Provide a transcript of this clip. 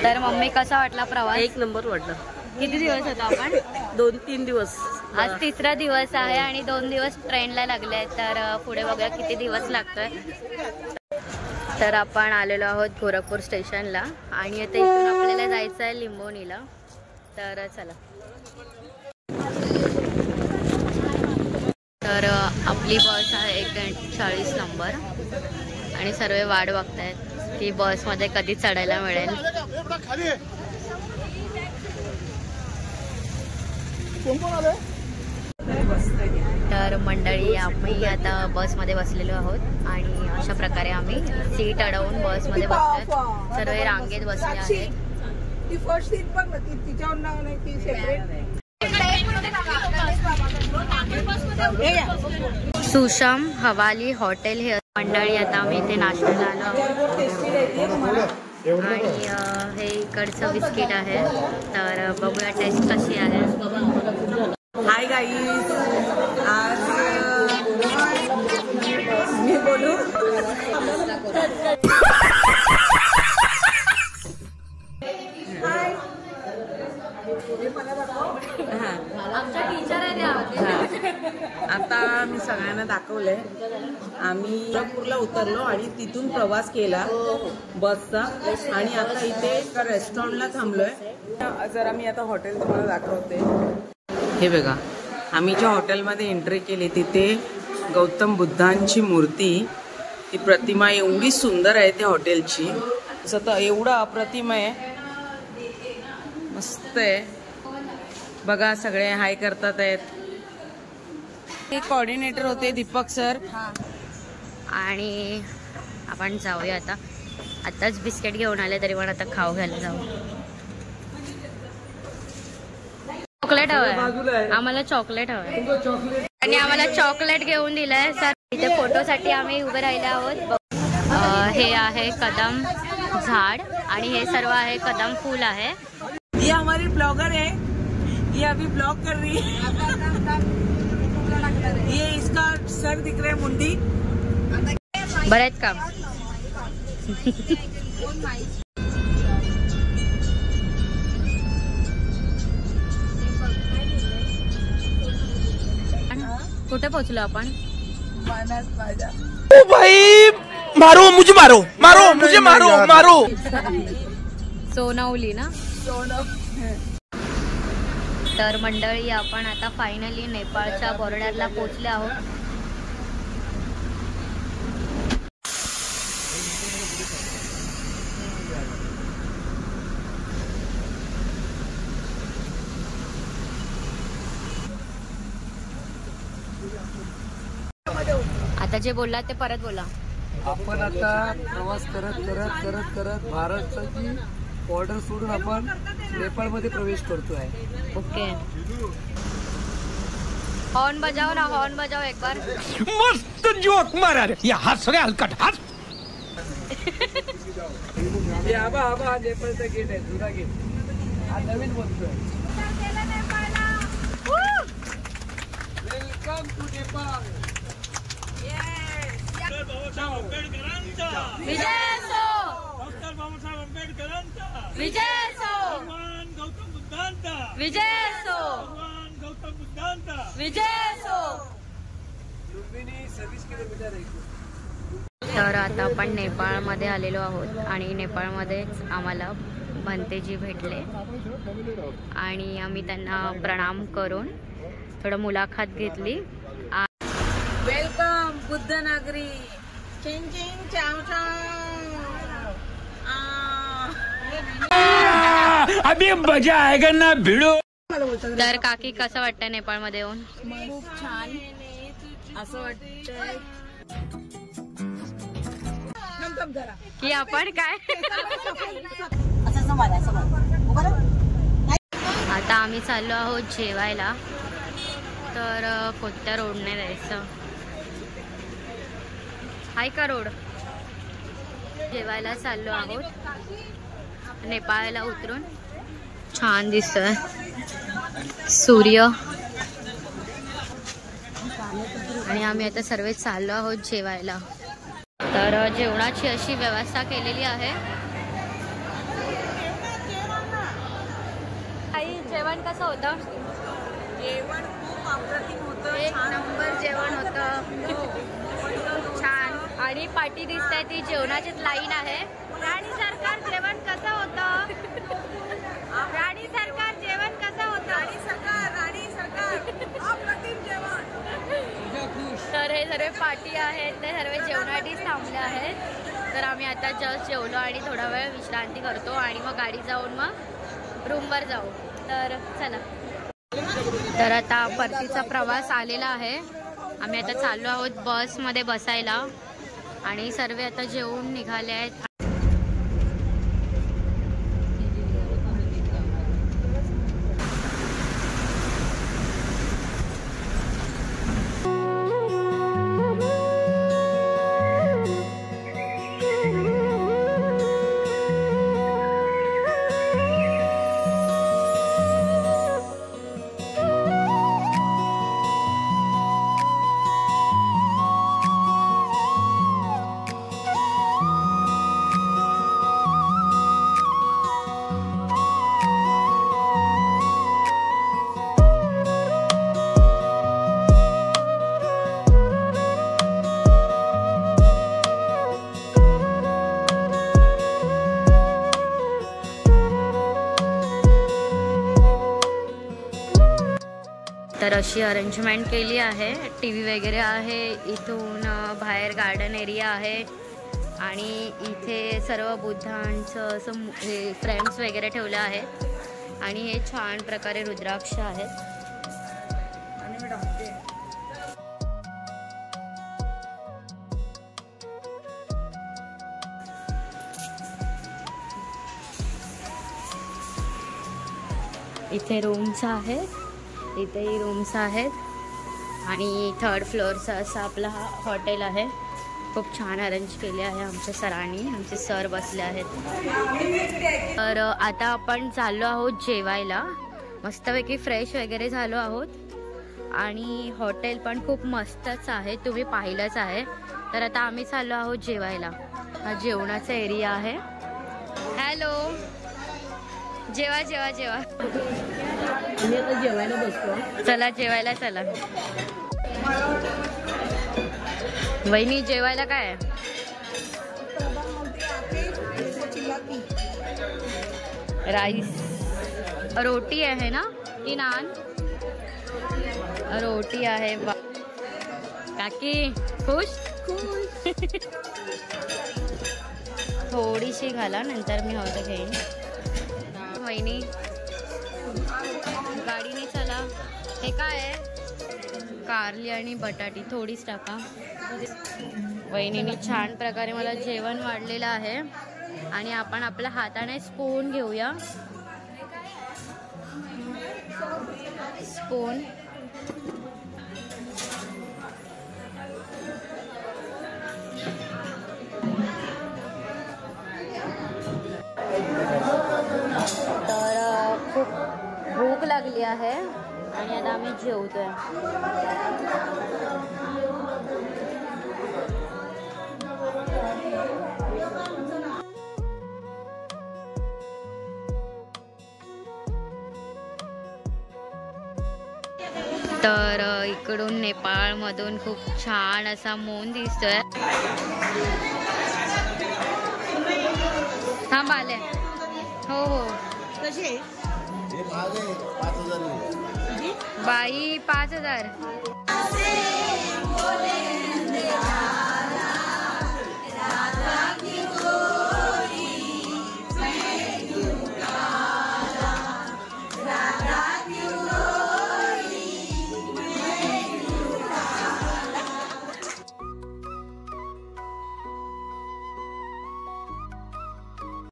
तर मम्मी कसा वाटला प्रवास? एक नंबर वाटला. किती दिवस होतो आपण? 2-3 दिवस. आज तिसरा दिवस आहे आणि 2 दिवस ट्रेनला लागले, तर पुढे बघूया किती दिवस लागतोय. तर आपण आलेलो आहोत गोरखपूर स्टेशनला आणि आता इथून आपल्याला जायचं आहे लिंबोनीला. तर चला. तर आपली बस आहे 1:40 नंबर आणि सर्व वाट बघतायत की बसमध्ये कधी चढायला मिळेल. तर मंडळी आम्ही आता बसमध्ये बसलेलो आहोत आणि अशा प्रकारे आम्ही सीट अडवून बसमध्ये बसतोय. सर्व रांगेत बसले आहेत. सुशाम हवाली हॉटेल हे मंडळी. आता आम्ही इथे नाश्त्याला आलो आहोत आणि हे इकडचं बिस्किट आहे. तर बघूया टेस्ट कशी आहे. हाय गाईज, आज मी बोलू आता मी सगळ्यांना दाखवलंय. आम्ही गोरखपूरला उतरलो आणि तिथून प्रवास केला बसचा आणि आता इथे एका रेस्टॉरंटला थांबलोय. जरा मी आता हॉटेल तुम्हाला दाखवते. हे बघा, आम्ही ज्या हॉटेलमध्ये एंट्री केली तिथे गौतम बुद्धांची मूर्ती, ती प्रतिमा एवढी सुंदर आहे त्या हॉटेलची. तसं तर एवढं अप्रतिम आहे, मस्त आहे. बघा सगळे हाय करतात आहेत. ते कोऑर्डिनेटर होते दीपक सर. आणि आपण जाऊया आता. आताच बिस्किट घेऊन आले तरी पण आता खाऊ घ्यायला जाऊ. चॉकलेट हवंय आम्हाला, चॉकलेट हवंय आणि आम्हाला चॉकलेट घेऊन दिलंय सर. इथे फोटोसाठी आम्ही उभे राहिले आहोत. हे आहे कदम झाड आणि हे सर्व आहे कदम फूल आहे. ये हमारी ब्लॉगर है, ये अभी ब्लॉग कर रही है. ये इसका सर दिख रहा है, मुंडी. बरेच काम. कुठे पोहोचलो आपण? ओ भाई मारो मुझे, मारो मारो मुझे, मारो मारो. सोनवली ना. तर मंडळी आपण आता फायनली नेपाळच्या बॉर्डरला पोहोचले आहोत. आता जे बोलला ते परत बोला. आपण आता प्रवास करत करत करत करत भारताची बॉर्डर सोडून आपण नेपाळमध्ये प्रवेश करतोय. ओके. हॉर्न बजाव ना, हॉर्न बजाव एक बार. मस्त जोक मारा रे. या हस रे हलकट हस. हे आबा आबा नेपाळचा गेट आहे, जुना गेट. हा नवीन बनतोय. Welcome to Nepal. विजय असो, डॉक्टर बाबासाहेब आंबेडकरांचा विजय असो, भगवान गौतम बुद्धांचा विजय असो, भगवान गौतम बुद्धांचा विजय असो. लुंबिनी 26 किलोमीटर आहे. तर आता आपण नेपाळमध्ये आलेलो आहोत आणि नेपाळमध्येच आम्हाला भंतेजी भेटले आणि आम्ही त्यांना प्रणाम करून थोडं मुलाखत घेतली. वेलकम बुद्ध नागरी. चिंग चिंग चाव चाव. अभी मजा आएगा ना भिड़ो. तर काकी कसं वाटतं नेपाळमध्ये येऊन? खूप छान असं वाटतंय की आपण काय. आता आम्ही चाललो आहोत जेवायला. तर कोणत्या रोडने जायचं? हाय का रोड? जेवायला चाललो आहोत नेपाळला उतरून. छान दिसतोय सूर्य आणि आम्ही आता सर्व चाललो आहोत जेवायला. तर जेवणाची अशी व्यवस्था केलेली आहे. जेवण कसं होतं? जेवण खूप अप्रतिम होतं. एक नंबर जेवण होतं. छान. आणि पाटी दिसते ती जेवणाचीच लाईन आहे. राणी सरकार जेवण कसं होतं? राणी सरकार जेवण कसं होतं? राणी सरकार अप्रतिम जेवण. तर हे सर्व पाटी आहेत ते सर्व जेवणासाठीच थांबले आहेत. तर आम्ही आता जस्ट जेवलो आणि थोडा वेळ विश्रांती करतो आणि मग गाडी जाऊन मग रूमवर जाऊ. तर चला. तर आता परतीचा प्रवास आलेला आहे. आम्ही आता चाललो आहोत बसमध्ये बसायला आणि सर्व आता जेवून निघाले आहेत. तर अशी अरेंजमेंट केली आहे. टी व्ही वगैरे आहे. इथून बाहेर गार्डन एरिया आहे आणि इथे सर्व बुद्धांचं असं हे फ्रेम्स वगैरे ठेवले आहेत आणि हे छान प्रकारे रुद्राक्ष आहेत. इथे रूम्स आहेत. इथेही रूम्स आहेत आणि 3rd फ्लोअरचा असा आपला हा हॉटेल आहे. खूप छान अरेंज केले आहे आमच्या सरांनी. आमचे सर बसले आहेत. तर आता आपण चाललो आहोत जेवायला. मस्तपैकी फ्रेश वगैरे झालो आहोत आणि हॉटेल पण खूप मस्तच आहे. तुम्ही पाहिलंच आहे. तर आता आम्ही चाललो आहोत जेवायला. हा जेवणाचा एरिया आहे. हॅलो, जेवा जेवा जेवा. आम्ही आता जेवायला बसतो. चला जेवायला चला. वहिनी जेवायला काय आहे? राईस, रोटी आहे ना की नान? रोटी आहे. काकी खुश? थोडीशी घाला, नंतर मी हवं तर घेईन. वहिनी गाडीने चला. हे काय आहे? कारली आणि बटाटी थोडीच टाका. वहिनीने छान प्रकारे मला जेवण वाढलेलं आहे आणि आपण आपल्या हाताने स्पून घेऊया. स्पून. तर खूप भूक लागली आहे आणि आता आम्ही जेवतोय. तर इकडून नेपाळमधून खूप छान असा मून दिसतोय. थांब आले. हो हो. कसे बाई 5000.